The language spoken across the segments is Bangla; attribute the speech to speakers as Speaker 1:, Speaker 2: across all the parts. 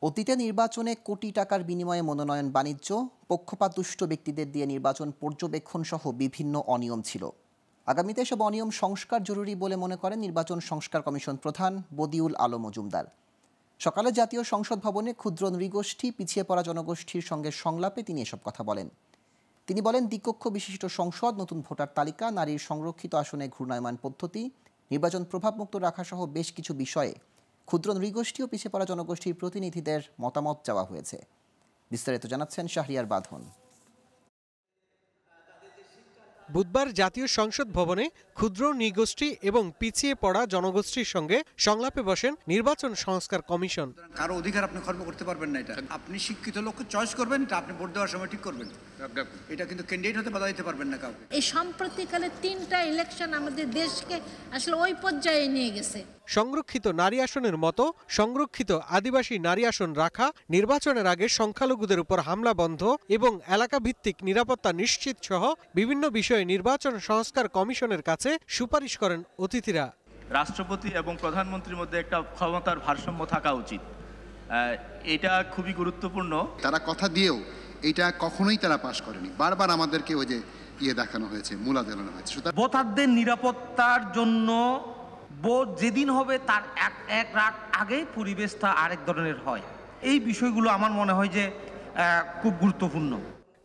Speaker 1: অতীতে নির্বাচনে কোটি টাকার বিনিময়ে মনোনয়ন বাণিজ্য, পক্ষপাতদুষ্ট ব্যক্তিদের দিয়ে নির্বাচন পর্যবেক্ষণ সহ বিভিন্ন অনিয়ম ছিল। আগামীতে এসব অনিয়ম সংস্কার জরুরি বলে মনে করেন নির্বাচন সংস্কার কমিশন প্রধান বদিউল আলম মজুমদার। সকালে জাতীয় সংসদ ভবনে ক্ষুদ্র নৃগোষ্ঠী, পিছিয়ে পড়া জনগোষ্ঠীর সঙ্গে সংলাপে তিনি এসব কথা বলেন। তিনি বলেন, দ্বিকক্ষ বিশিষ্ট সংসদ, নতুন ভোটার তালিকা, নারীর সংরক্ষিত আসনে ঘূর্ণায়মান পদ্ধতি, নির্বাচন প্রভাবমুক্ত রাখা সহ বেশ কিছু বিষয়ে ক্ষুদ্র নৃগোষ্ঠী ও পিছিয়ে পড়া জনগোষ্ঠীর প্রতিনিধিদের মতামত চাওয়া হয়েছে। বিস্তারিত জানাচ্ছেন শাহরিয়ার বাঁধন।
Speaker 2: বুধবার জাতীয় সংসদ ভবনে ক্ষুদ্র নৃগোষ্ঠী এবং পিছিয়ে পড়া জনগোষ্ঠীর সঙ্গে সংলাপে বসেন নির্বাচন সংস্কার কমিশন।
Speaker 3: কারো অধিকার আপনি খর্ব করতে পারবেন না। এটা আপনি শিক্ষিত লোককে চয়েস করবেন, এটা আপনি ভোট দেওয়ার সময় ঠিক করবেন। এটা কিন্তু ক্যান্ডিডেট হতে বাধা দিতে পারবেন না কাউকে।
Speaker 4: এই সাম্প্রতিককালে 3টা ইলেকশন আমাদের দেশকে আসলে ওই পর্যায়ে নিয়ে গেছে।
Speaker 2: সংরক্ষিত নারী আসনের মতো সংরক্ষিত আদিবাসী নারী আসন রাখা, নির্বাচনের আগে সংখ্যালঘুদের উপর হামলা বন্ধ এবং এলাকা ভিত্তিক নিরাপত্তা নিশ্চিত সহ বিভিন্ন বিষয়ে নির্বাচন সংস্কার কমিশনের কাছে সুপারিশ করেন অতিথিরা।
Speaker 5: রাষ্ট্রপতি এবং প্রধানমন্ত্রীর মধ্যে একটা ক্ষমতার ভারসাম্য থাকা উচিত, এটা খুবই গুরুত্বপূর্ণ।
Speaker 6: তারা কথা দিয়েও এটা কখনোই তারা পাশ করেনি। বারবার আমাদেরকে ওই যে দেখানো হয়েছে, মূলা দেখানো হয়েছে।
Speaker 7: ভোটারদের নিরাপত্তার জন্য ভোট যেদিন হবে তার এক রাত আগে পরিবেশটা আরেক ধরনের হয়। এই বিষয়গুলো আমার মনে হয় যে খুব গুরুত্বপূর্ণ।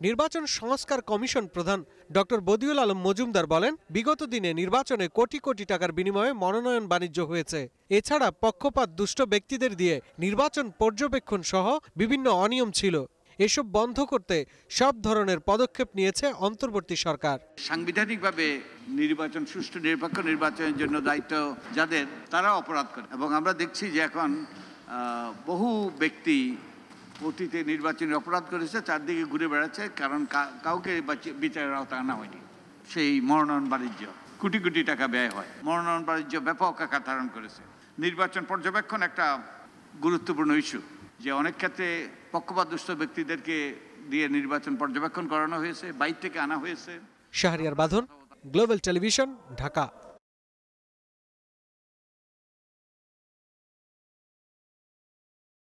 Speaker 2: নির্বাচন সংস্কার কমিশন প্রধান ডক্টর বদিউল আলম মজুমদার বলেন, বিগত দিনে নির্বাচনে কোটি কোটি টাকার বিনিময়ে মনোনয়ন বাণিজ্য হয়েছে। এছাড়া পক্ষপাত দুষ্ট ব্যক্তিদের দিয়ে নির্বাচন পর্যবেক্ষণ সহ বিভিন্ন অনিয়ম ছিল। এসব বন্ধ করতে সব ধরনের পদক্ষেপ নিয়েছে অন্তর্বর্তী সরকার।
Speaker 8: সাংবিধানিকভাবে নির্বাচন, সুষ্ঠু নিরপেক্ষ নির্বাচনের জন্য দায়িত্ব যাদের, তারা অপরাধ করে। এবং আমরা দেখছি যে এখন বহু ব্যক্তি অতীতে নির্বাচনী অপরাধ করেছে, চারদিকে ঘুরে বেড়াচ্ছে, কারণ কাউকে বিচারের আওতায় আনা হয়নি। সেই মনোনয়ন বাণিজ্য, কোটি কোটি টাকা ব্যয় হয়। মনোনয়ন বাণিজ্য ব্যাপক আকার ধারণ করেছে। নির্বাচন পর্যবেক্ষণ একটা গুরুত্বপূর্ণ ইস্যু, যে অনেক ক্ষেত্রে পক্ষপাতদুষ্ট ব্যক্তিদেরকে দিয়ে নির্বাচন পর্যবেক্ষণ করানো হয়েছে, বাইরে থেকে আনা হয়েছে।
Speaker 2: শাহরিয়ার বাঁধন, গ্লোবাল টেলিভিশন, ঢাকা।